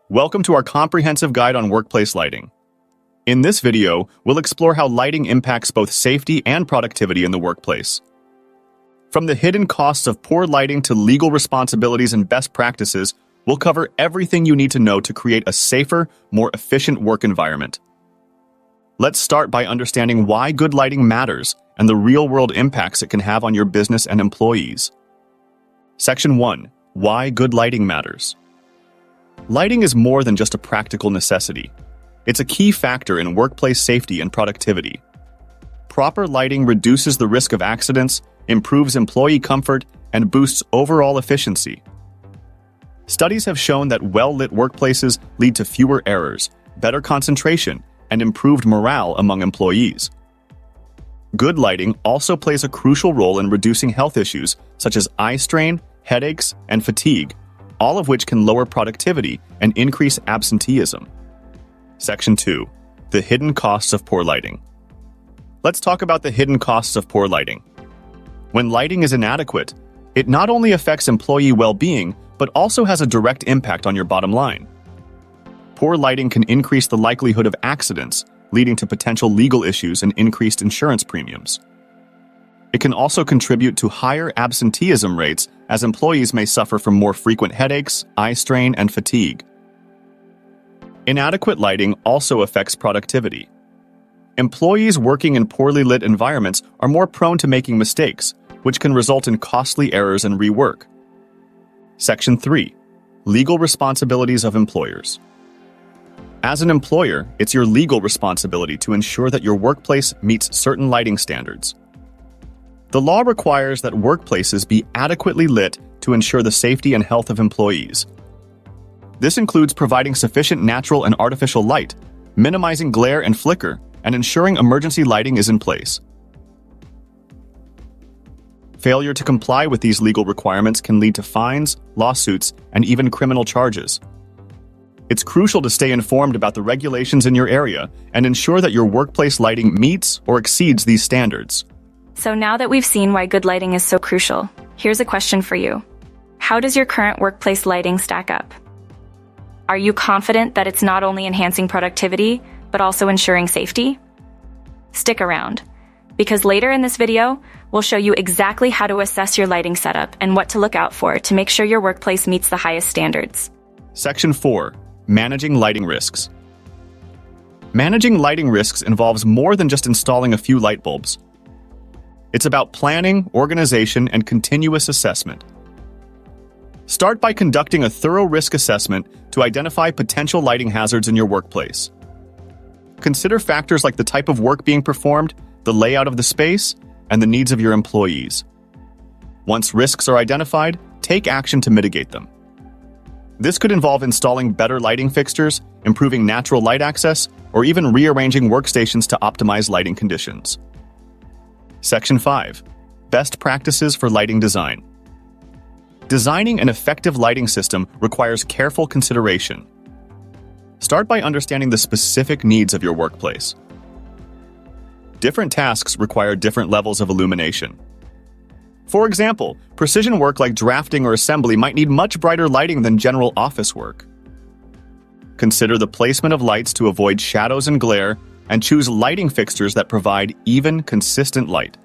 Welcome to our comprehensive guide on workplace lighting. In this video, we'll explore how lighting impacts both safety and productivity in the workplace. From the hidden costs of poor lighting to legal responsibilities and best practices, we'll cover everything you need to know to create a safer, more efficient work environment. Let's start by understanding why good lighting matters and the real-world impacts it can have on your business and employees. Section 1. Why good lighting matters. Lighting is more than just a practical necessity. It's a key factor in workplace safety and productivity. Proper lighting reduces the risk of accidents, improves employee comfort, and boosts overall efficiency. Studies have shown that well-lit workplaces lead to fewer errors, better concentration, and improved morale among employees. Good lighting also plays a crucial role in reducing health issues such as eye strain, headaches, and fatigue, all of which can lower productivity and increase absenteeism. Section 2. The hidden costs of poor lighting. Let's talk about the hidden costs of poor lighting. When lighting is inadequate, it not only affects employee well-being, but also has a direct impact on your bottom line. Poor lighting can increase the likelihood of accidents, leading to potential legal issues and increased insurance premiums. It can also contribute to higher absenteeism rates as employees may suffer from more frequent headaches, eye strain, and fatigue. Inadequate lighting also affects productivity. Employees working in poorly lit environments are more prone to making mistakes, which can result in costly errors and rework. Section 3. Legal responsibilities of employers. As an employer, it's your legal responsibility to ensure that your workplace meets certain lighting standards. The law requires that workplaces be adequately lit to ensure the safety and health of employees. This includes providing sufficient natural and artificial light, minimizing glare and flicker, and ensuring emergency lighting is in place. Failure to comply with these legal requirements can lead to fines, lawsuits, and even criminal charges. It's crucial to stay informed about the regulations in your area and ensure that your workplace lighting meets or exceeds these standards. So now that we've seen why good lighting is so crucial, here's a question for you. How does your current workplace lighting stack up? Are you confident that it's not only enhancing productivity, but also ensuring safety? Stick around, because later in this video, we'll show you exactly how to assess your lighting setup and what to look out for to make sure your workplace meets the highest standards. Section 4. Managing lighting risks. Managing lighting risks involves more than just installing a few light bulbs. It's about planning, organization, and continuous assessment. Start by conducting a thorough risk assessment to identify potential lighting hazards in your workplace. Consider factors like the type of work being performed, the layout of the space, and the needs of your employees. Once risks are identified, take action to mitigate them. This could involve installing better lighting fixtures, improving natural light access, or even rearranging workstations to optimize lighting conditions. Section 5. Best practices for lighting design. Designing an effective lighting system requires careful consideration. Start by understanding the specific needs of your workplace. Different tasks require different levels of illumination. For example, precision work like drafting or assembly might need much brighter lighting than general office work. Consider the placement of lights to avoid shadows and glare, and choose lighting fixtures that provide even, consistent light.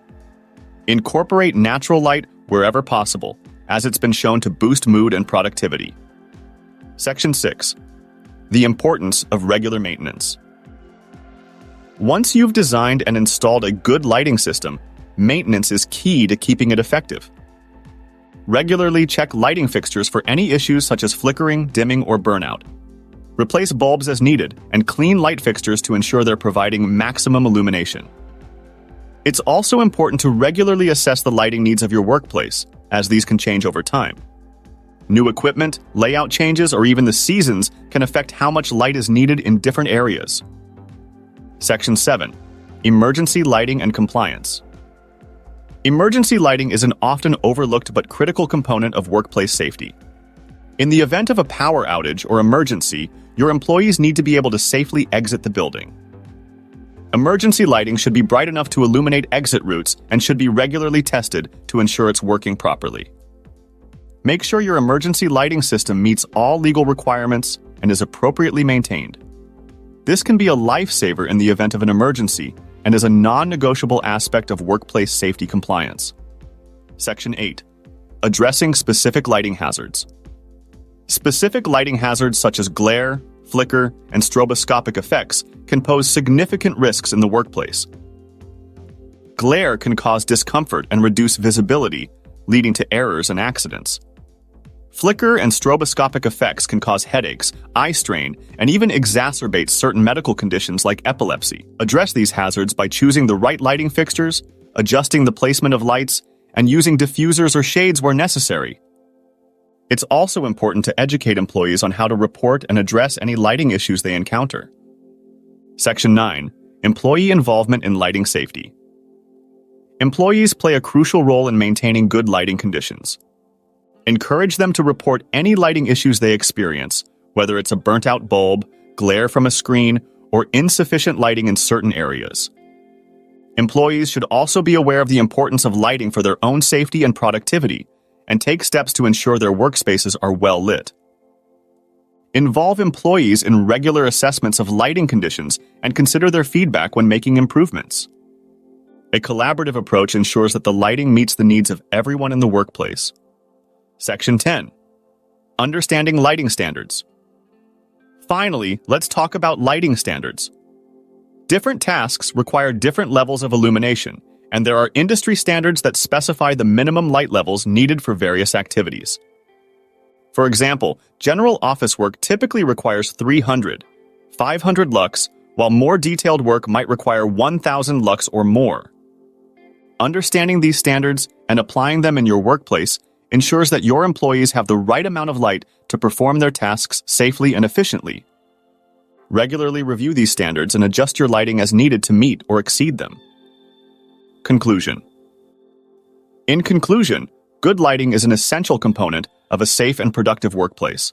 Incorporate natural light wherever possible, as it's been shown to boost mood and productivity. Section 6. The importance of regular maintenance. Once you've designed and installed a good lighting system, maintenance is key to keeping it effective. Regularly check lighting fixtures for any issues such as flickering, dimming, or burnout. Replace bulbs as needed and clean light fixtures to ensure they're providing maximum illumination. It's also important to regularly assess the lighting needs of your workplace, as these can change over time. New equipment, layout changes, or even the seasons can affect how much light is needed in different areas. Section 7. Emergency lighting and compliance. Emergency lighting is an often overlooked but critical component of workplace safety. In the event of a power outage or emergency, your employees need to be able to safely exit the building. Emergency lighting should be bright enough to illuminate exit routes and should be regularly tested to ensure it's working properly. Make sure your emergency lighting system meets all legal requirements, and is appropriately maintained. This can be a lifesaver in the event of an emergency and is a non-negotiable aspect of workplace safety compliance. Section 8. Addressing specific lighting hazards. Specific lighting hazards such as glare, flicker, and stroboscopic effects can pose significant risks in the workplace. Glare can cause discomfort and reduce visibility, leading to errors and accidents. Flicker and stroboscopic effects can cause headaches, eye strain, and even exacerbate certain medical conditions like epilepsy. Address these hazards by choosing the right lighting fixtures, adjusting the placement of lights, and using diffusers or shades where necessary. It's also important to educate employees on how to report and address any lighting issues they encounter. Section 9. Employee involvement in lighting safety. Employees play a crucial role in maintaining good lighting conditions. Encourage them to report any lighting issues they experience, whether it's a burnt-out bulb, glare from a screen, or insufficient lighting in certain areas. Employees should also be aware of the importance of lighting for their own safety and productivity, and take steps to ensure their workspaces are well lit. Involve employees in regular assessments of lighting conditions and consider their feedback when making improvements. A collaborative approach ensures that the lighting meets the needs of everyone in the workplace. Section 10. Understanding lighting standards. Finally, let's talk about lighting standards. Different tasks require different levels of illumination, and there are industry standards that specify the minimum light levels needed for various activities. For example, general office work typically requires 300, 500 lux, while more detailed work might require 1,000 lux or more. Understanding these standards and applying them in your workplace ensures that your employees have the right amount of light to perform their tasks safely and efficiently. Regularly review these standards and adjust your lighting as needed to meet or exceed them. Conclusion. In conclusion, good lighting is an essential component of a safe and productive workplace.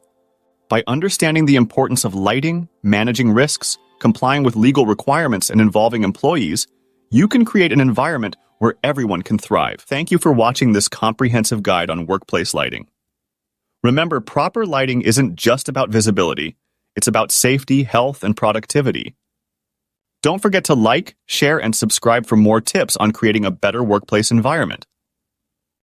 By understanding the importance of lighting, managing risks, complying with legal requirements, and involving employees, you can create an environment where everyone can thrive. Thank you for watching this comprehensive guide on workplace lighting. Remember, proper lighting isn't just about visibility. It's about safety, health, and productivity. Don't forget to like, share, and subscribe for more tips on creating a better workplace environment.